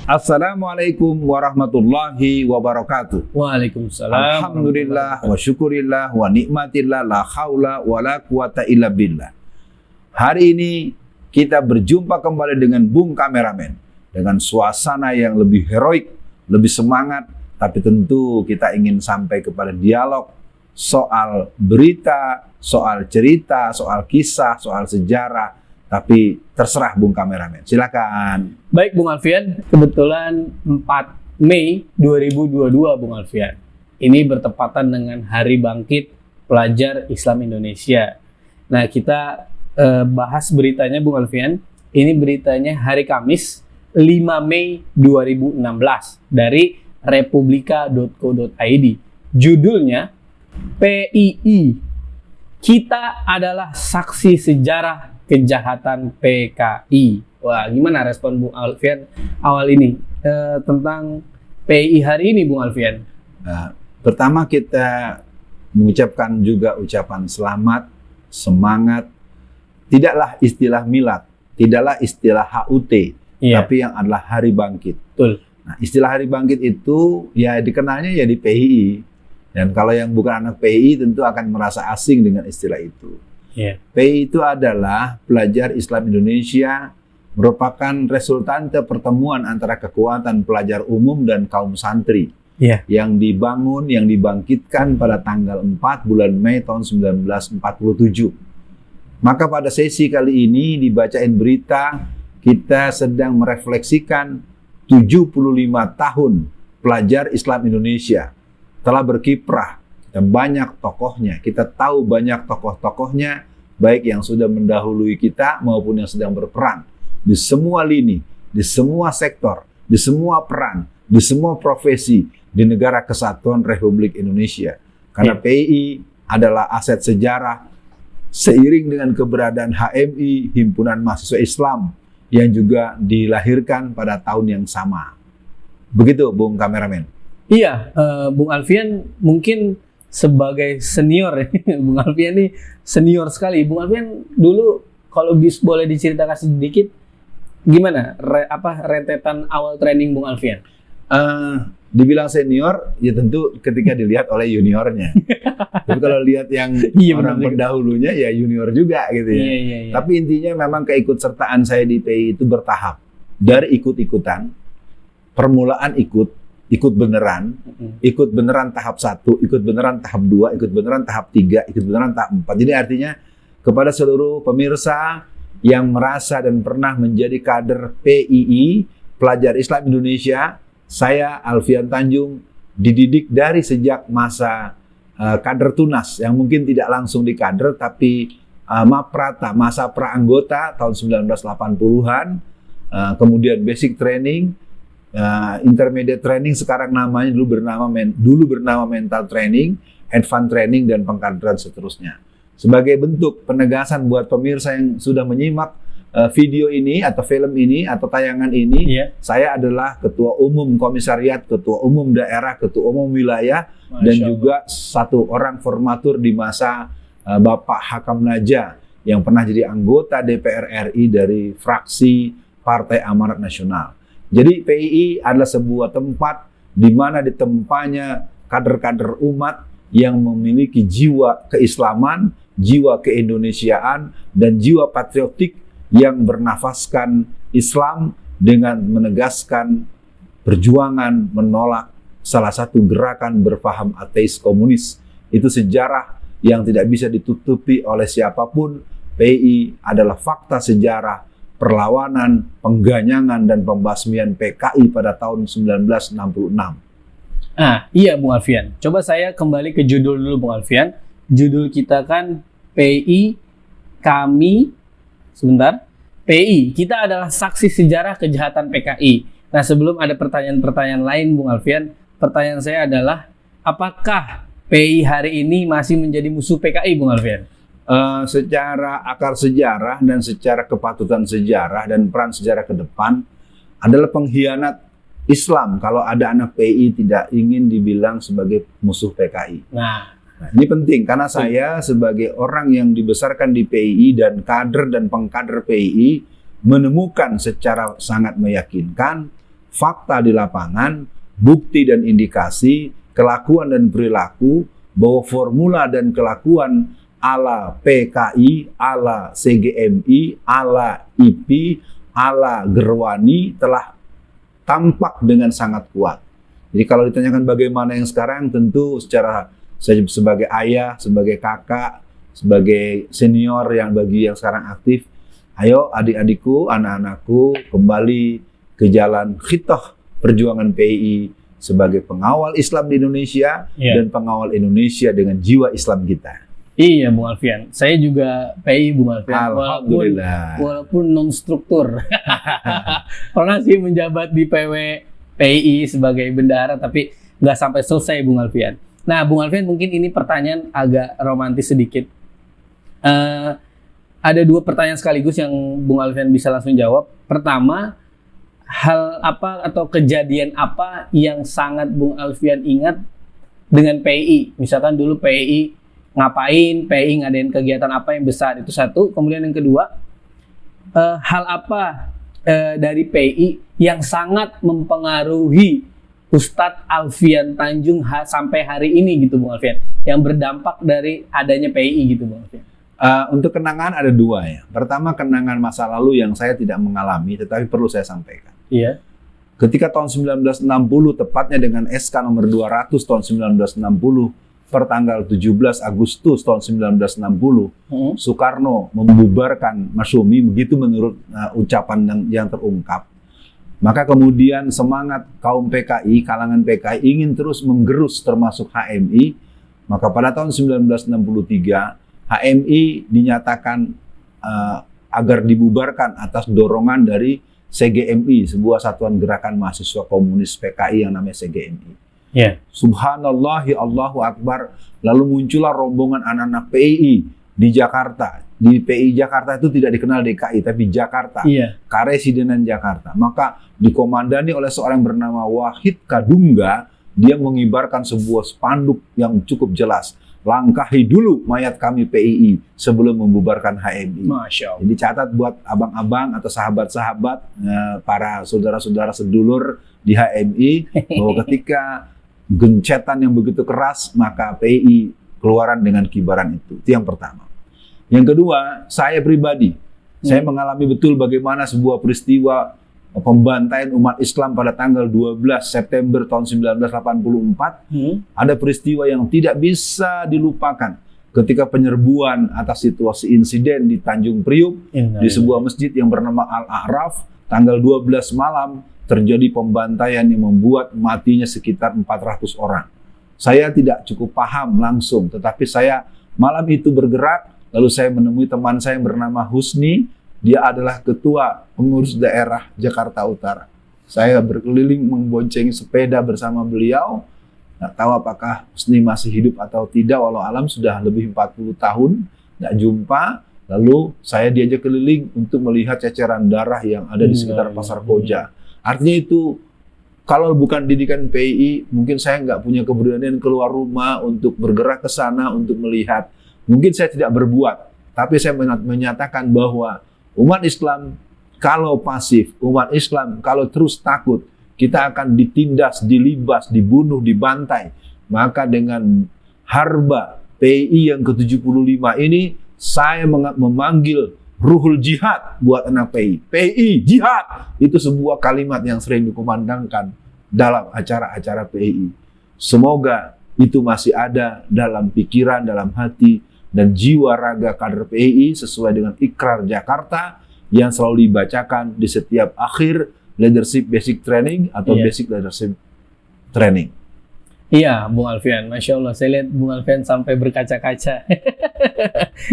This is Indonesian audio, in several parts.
Assalamualaikum warahmatullahi wabarakatuh. Waalaikumsalam. Alhamdulillah wa syukurillah wa nikmatillah la haula wa la quwata illa billah. Hari ini kita berjumpa kembali dengan Bung Kameramen dengan suasana yang lebih heroik, lebih semangat, tapi tentu kita ingin sampai kepada dialog soal berita, soal cerita, soal kisah, soal sejarah. Tapi terserah Bung Kameramen, silakan. Baik Bung Alfian, kebetulan 4 Mei 2022 Bung Alfian. Ini bertepatan dengan Hari Bangkit Pelajar Islam Indonesia. Nah, kita bahas beritanya Bung Alfian. Ini beritanya hari Kamis 5 Mei 2016 dari republika.co.id. Judulnya PII, kita adalah saksi sejarah kejahatan PKI. Wah, gimana respon Bung Alfian awal ini tentang PII hari ini, Bung Alfian? Pertama kita mengucapkan juga ucapan selamat, semangat. Tidaklah istilah milad, tidaklah istilah HUT, tapi yang adalah Hari Bangkit. Betul. Nah, istilah Hari Bangkit itu ya dikenalnya ya di PII. Dan kalau yang bukan anak PII tentu akan merasa asing dengan istilah itu. PII itu adalah Pelajar Islam Indonesia, merupakan resultante pertemuan antara kekuatan pelajar umum dan kaum santri yang dibangun, yang dibangkitkan pada tanggal 4 bulan Mei tahun 1947. Maka pada sesi kali ini dibacain berita, kita sedang merefleksikan 75 tahun pelajar Islam Indonesia telah berkiprah. Banyak tokohnya, kita tahu banyak tokoh-tokohnya, baik yang sudah mendahului kita maupun yang sedang berperan di semua lini, di semua sektor, di semua peran, di semua profesi di negara kesatuan Republik Indonesia. Karena PII adalah aset sejarah seiring dengan keberadaan HMI, Himpunan Mahasiswa Islam, yang juga dilahirkan pada tahun yang sama. Begitu Bung Kameramen. Iya, Bung Alfian mungkin sebagai senior ya, Bung Alfian ini senior sekali. Bung Alfian dulu kalau boleh diceritakan sedikit gimana rentetan awal training Bung Alfian? Dibilang senior ya tentu ketika dilihat oleh juniornya. Tapi kalau lihat yang orang pendahulunya ya junior juga gitu ya. Tapi intinya memang keikutsertaan saya di PII itu bertahap. Dari ikut-ikutan, permulaan ikut beneran tahap 1, ikut beneran tahap 2, ikut beneran tahap 3, ikut beneran tahap 4. Jadi artinya kepada seluruh pemirsa yang merasa dan pernah menjadi kader PII, Pelajar Islam Indonesia, saya Alfian Tanjung dididik dari sejak masa kader tunas yang mungkin tidak langsung di kader tapi maprata, masa praanggota tahun 1980-an, kemudian basic training, intermediate training, sekarang namanya dulu bernama mental training, advanced training, dan pengkaderan seterusnya. Sebagai bentuk penegasan buat pemirsa yang sudah menyimak video ini atau film ini atau tayangan ini, saya adalah ketua umum komisariat, ketua umum daerah, ketua umum wilayah, dan juga satu orang formatur di masa Bapak Hakam Naja yang pernah jadi anggota DPR RI dari fraksi Partai Amanat Nasional. Jadi PII adalah sebuah tempat di mana ditempanya kader-kader umat yang memiliki jiwa keislaman, jiwa keindonesiaan, dan jiwa patriotik yang bernafaskan Islam dengan menegaskan perjuangan menolak salah satu gerakan berpaham ateis komunis. Itu sejarah yang tidak bisa ditutupi oleh siapapun. PII adalah fakta sejarah perlawanan, pengganyangan, dan pembasmian PKI pada tahun 1966. Iya Bung Alfian. Coba saya kembali ke judul dulu Bung Alfian. Judul kita kan PII, PII, kita adalah saksi sejarah kejahatan PKI. Nah, sebelum ada pertanyaan-pertanyaan lain Bung Alfian, pertanyaan saya adalah apakah PII hari ini masih menjadi musuh PKI Bung Alfian? Secara akar sejarah dan secara kepatutan sejarah dan peran sejarah ke depan adalah pengkhianat Islam kalau ada anak PII tidak ingin dibilang sebagai musuh PKI. Nah, ini penting karena saya sebagai orang yang dibesarkan di PII dan kader dan pengkader PII menemukan secara sangat meyakinkan fakta di lapangan, bukti dan indikasi, kelakuan dan perilaku, bahwa formula dan kelakuan ala PKI, ala CGMI, ala IP, ala Gerwani telah tampak dengan sangat kuat. Jadi kalau ditanyakan bagaimana yang sekarang, tentu secara saya sebagai ayah, sebagai kakak, sebagai senior yang bagi yang sekarang aktif, ayo adik-adikku, anak-anakku kembali ke jalan khitoh perjuangan PII sebagai pengawal Islam di Indonesia dan pengawal Indonesia dengan jiwa Islam kita. Iya, Bung Alfian. Saya juga PI, Bung Alfian. Alhamdulillah. Walaupun non-struktur. Pernah sih menjabat di PW PI sebagai bendahara, tapi nggak sampai selesai, Bung Alfian. Nah, Bung Alfian, mungkin ini pertanyaan agak romantis sedikit. Ada 2 pertanyaan sekaligus yang Bung Alfian bisa langsung jawab. Pertama, hal apa atau kejadian apa yang sangat Bung Alfian ingat dengan PI? Misalkan dulu PI ngapain, PI ngadain kegiatan apa yang besar, itu satu. Kemudian yang kedua, hal apa dari PI yang sangat mempengaruhi Ustadz Alfian Tanjung sampai hari ini gitu, Bung Alfian, yang berdampak dari adanya PI gitu, Bung Alfian. Untuk kenangan ada 2 ya. Pertama, kenangan masa lalu yang saya tidak mengalami tetapi perlu saya sampaikan. Iya. Ketika tahun 1960, tepatnya dengan SK nomor 200 tahun 1960, pertanggal 17 Agustus tahun 1960, Soekarno membubarkan Masyumi, begitu menurut ucapan yang terungkap. Maka kemudian semangat kaum PKI, kalangan PKI ingin terus menggerus termasuk HMI. Maka pada tahun 1963, HMI dinyatakan agar dibubarkan atas dorongan dari CGMI, sebuah satuan gerakan mahasiswa komunis PKI yang namanya CGMI. Subhanallah, ya Allahu Akbar. Lalu muncullah rombongan anak-anak PII di Jakarta. Di PII Jakarta itu tidak dikenal DKI, tapi Jakarta, Karesidenan Jakarta. Maka dikomandani oleh seorang bernama Wahid Kadungga. Dia mengibarkan sebuah spanduk yang cukup jelas. Langkahi dulu mayat kami PII sebelum membubarkan HMI. Masya Allah. Jadi catat buat abang-abang atau sahabat-sahabat, para saudara-saudara sedulur di HMI, bahwa ketika gencetan yang begitu keras, maka PII keluaran dengan kibaran itu. Itu yang pertama. Yang kedua, saya pribadi, saya mengalami betul bagaimana sebuah peristiwa pembantaian umat Islam pada tanggal 12 September tahun 1984. Ada peristiwa yang tidak bisa dilupakan ketika penyerbuan atas situasi insiden di Tanjung Priuk, di sebuah masjid yang bernama Al-A'raf, tanggal 12 malam, terjadi pembantaian yang membuat matinya sekitar 400 orang. Saya tidak cukup paham langsung, tetapi saya malam itu bergerak, lalu saya menemui teman saya yang bernama Husni. Dia adalah ketua pengurus daerah Jakarta Utara. Saya berkeliling memboncengi sepeda bersama beliau. Nggak tahu apakah Husni masih hidup atau tidak, walau alam sudah lebih 40 tahun, nggak jumpa. Lalu saya diajak keliling untuk melihat ceceran darah yang ada di sekitar Pasar Koja. Artinya itu, kalau bukan didikan PII, mungkin saya nggak punya keberanian keluar rumah untuk bergerak ke sana untuk melihat. Mungkin saya tidak berbuat, tapi saya menyatakan bahwa umat Islam kalau pasif, umat Islam kalau terus takut, kita akan ditindas, dilibas, dibunuh, dibantai. Maka dengan harba PII yang ke-75 ini, saya memanggil ruhul jihad buat anak PII. PII jihad, itu sebuah kalimat yang sering dikumandangkan dalam acara-acara PII. Semoga itu masih ada dalam pikiran, dalam hati, dan jiwa raga kader PII sesuai dengan ikrar Jakarta yang selalu dibacakan di setiap akhir leadership basic training atau basic leadership training. Iya, Bung Alfian, Masya Allah, saya lihat Bung Alfian sampai berkaca-kaca.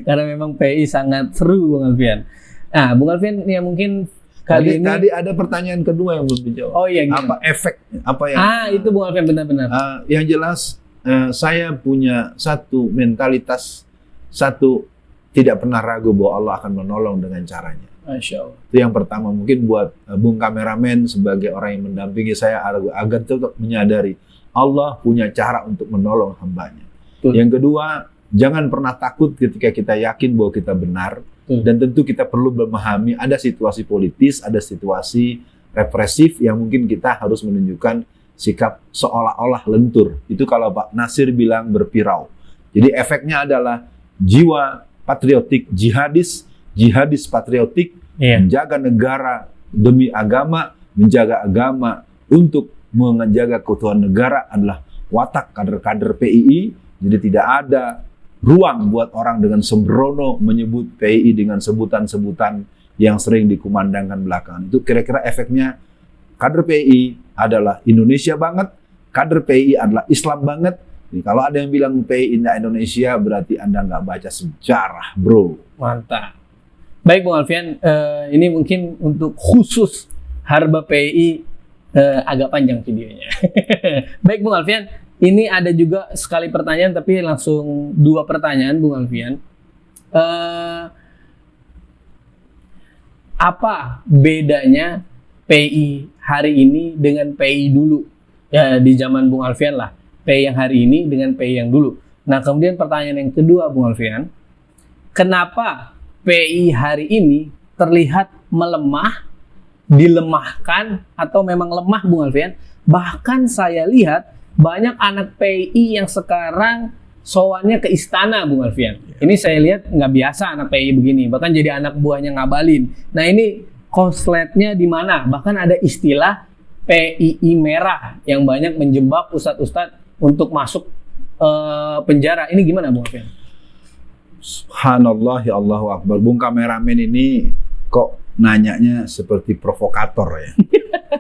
Karena memang PI sangat seru, Bung Alfian. Nah, Bung Alfian, ya mungkin kali ini... Tadi ada pertanyaan kedua yang belum dijawab. Oh iya, gimana? Apa efeknya? Apa yang, itu Bung Alfian, benar-benar. Yang jelas, saya punya satu mentalitas, tidak pernah ragu bahwa Allah akan menolong dengan caranya. Masya Allah. Itu yang pertama. Mungkin buat Bung kameramen sebagai orang yang mendampingi saya agar tetap menyadari Allah punya cara untuk menolong hambanya. Yang kedua, jangan pernah takut ketika kita yakin bahwa kita benar. Dan tentu kita perlu memahami ada situasi politis, ada situasi represif yang mungkin kita harus menunjukkan sikap seolah-olah lentur. Itu kalau Pak Nasir bilang berpirau. Jadi efeknya adalah jiwa patriotik jihadis patriotik, menjaga negara demi agama, menjaga agama untuk menjaga keutuhan negara adalah watak kader-kader PII. Jadi tidak ada ruang buat orang dengan sembrono menyebut PII dengan sebutan-sebutan yang sering dikumandangkan belakangan. Itu kira-kira efeknya. Kader PII adalah Indonesia banget, kader PII adalah Islam banget. Jadi kalau ada yang bilang PII tidak Indonesia, berarti Anda nggak baca sejarah, bro. Mantap. Baik, Bung Alfian, ini mungkin untuk khusus Harba PII agak panjang videonya. Baik, Bung Alfian, ini ada juga sekali pertanyaan, tapi langsung 2 pertanyaan, Bung Alfian. Apa bedanya PI hari ini dengan PI dulu? Ya, di zaman Bung Alfian lah. PI yang hari ini dengan PI yang dulu. Nah, kemudian pertanyaan yang kedua, Bung Alfian. Kenapa PI hari ini terlihat melemah, dilemahkan, atau memang lemah, Bung Alfian? Bahkan saya lihat banyak anak PI yang sekarang sowannya ke istana, Bung Alfian. Ini saya lihat nggak biasa anak PI begini. Bahkan jadi anak buahnya ngabalin. Nah, ini konsletnya di mana? Bahkan ada istilah PII merah yang banyak menjebak ustadz-ustadz untuk masuk penjara. Ini gimana, Bung Alfian? Subhanallah, ya Allahu Akbar. Bung kameramen ini kok nanyanya seperti provokator ya.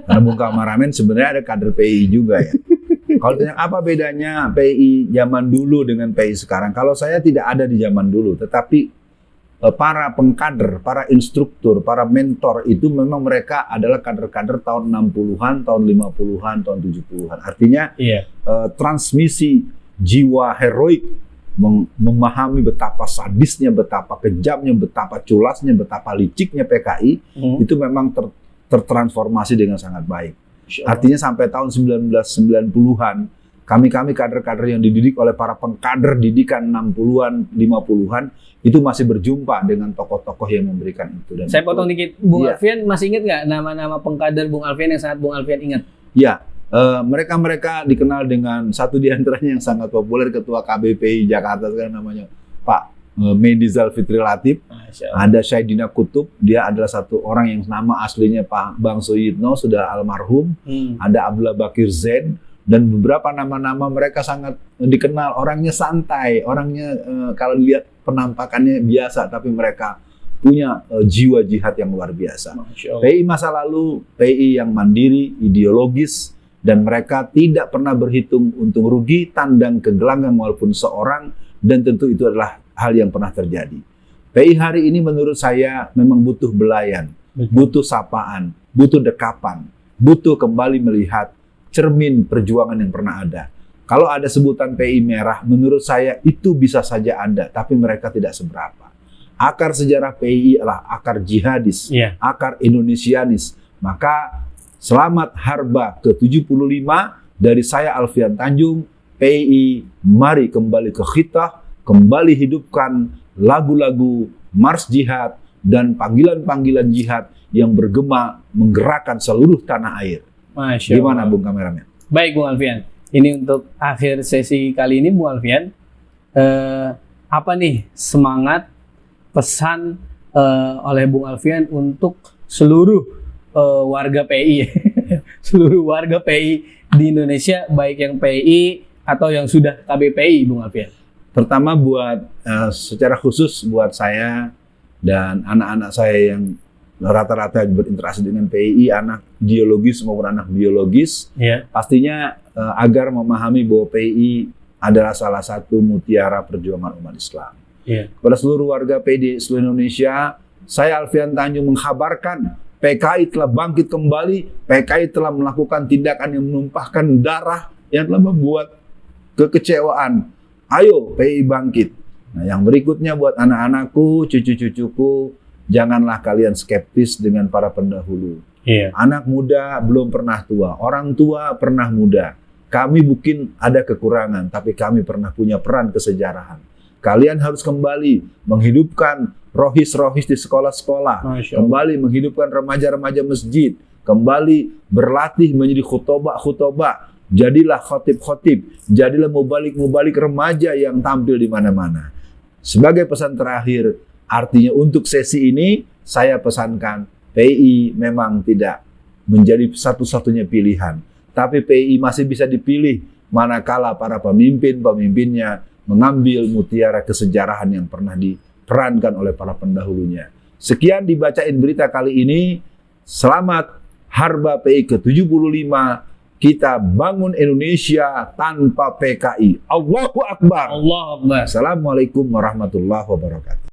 Karena Bung kameramen sebenarnya ada kader PII juga ya. Kalau tanya apa bedanya PII zaman dulu dengan PII sekarang? Kalau saya tidak ada di zaman dulu, tetapi para pengkader, para instruktur, para mentor itu memang mereka adalah kader-kader tahun 60-an, tahun 50-an, tahun 70-an. Artinya transmisi jiwa heroik, memahami betapa sadisnya, betapa kejamnya, betapa culasnya, betapa liciknya PKI, itu memang tertransformasi dengan sangat baik. Artinya sampai tahun 1990-an, kami kader-kader yang dididik oleh para pengkader didikan 60-an, 50-an, itu masih berjumpa dengan tokoh-tokoh yang memberikan itu. Dan saya potong dikit, Bung Alfian masih ingat nggak nama-nama pengkader Bung Alfian yang sangat Bung Alfian ingat? Ya, mereka dikenal dengan satu di antaranya yang sangat populer, Ketua KBPI Jakarta sekarang namanya Pak Medizal Fitri Latif. Ada Syaidina Kutub, dia adalah satu orang yang nama aslinya Pak Bang Suyitno, sudah almarhum. Ada Abdullah Bakir Zain. Dan beberapa nama-nama mereka sangat dikenal, orangnya santai, orangnya kalau lihat penampakannya biasa, tapi mereka punya jiwa jihad yang luar biasa. PII masa lalu, PII yang mandiri, ideologis, dan mereka tidak pernah berhitung untung rugi, tandang ke gelanggang walaupun seorang, dan tentu itu adalah hal yang pernah terjadi. PII hari ini menurut saya memang butuh belayan, butuh sapaan, butuh dekapan, butuh kembali melihat cermin perjuangan yang pernah ada. Kalau ada sebutan PII merah, menurut saya itu bisa saja ada, tapi mereka tidak seberapa. Akar sejarah PII adalah akar jihadis, akar Indonesianis. Maka selamat Harba ke-75 dari saya Alfian Tanjung. PII mari kembali ke khitah, kembali hidupkan lagu-lagu Mars Jihad dan panggilan-panggilan jihad yang bergema menggerakkan seluruh tanah air. Masya Gimana Allah. Bung kameramen? Baik, Bung Alfian. Ini untuk akhir sesi kali ini, Bung Alfian. Apa nih semangat pesan oleh Bung Alfian untuk seluruh warga PII, seluruh warga PII di Indonesia, baik yang PII atau yang sudah KBPI, Bung Alfian? Pertama buat secara khusus buat saya dan anak-anak saya yang rata-rata berinteraksi dengan PII, anak ideologis maupun anak biologis, pastinya agar memahami bahwa PII adalah salah satu mutiara perjuangan umat Islam. Kepada seluruh warga PII di seluruh Indonesia, saya Alfian Tanjung mengkabarkan PKI telah bangkit kembali, PKI telah melakukan tindakan yang menumpahkan darah, yang telah membuat kekecewaan. Ayo PII bangkit. Nah, yang berikutnya buat anak-anakku, cucu-cucuku, janganlah kalian skeptis dengan para pendahulu. Anak muda belum pernah tua, orang tua pernah muda. Kami mungkin ada kekurangan, tapi kami pernah punya peran kesejarahan. Kalian harus kembali menghidupkan rohis-rohis di sekolah-sekolah, kembali menghidupkan remaja-remaja masjid, kembali berlatih menjadi khutobah, jadilah khotib, jadilah mubalik remaja yang tampil di mana-mana. Sebagai pesan terakhir, artinya untuk sesi ini saya pesankan, PI memang tidak menjadi satu-satunya pilihan, tapi PI masih bisa dipilih manakala para pemimpinnya mengambil mutiara kesejarahan yang pernah diperankan oleh para pendahulunya. Sekian dibacain berita kali ini. Selamat Harba PI ke-75. Kita bangun Indonesia tanpa PKI. Allahu Akbar. Allahu Akbar. Assalamualaikum warahmatullahi wabarakatuh.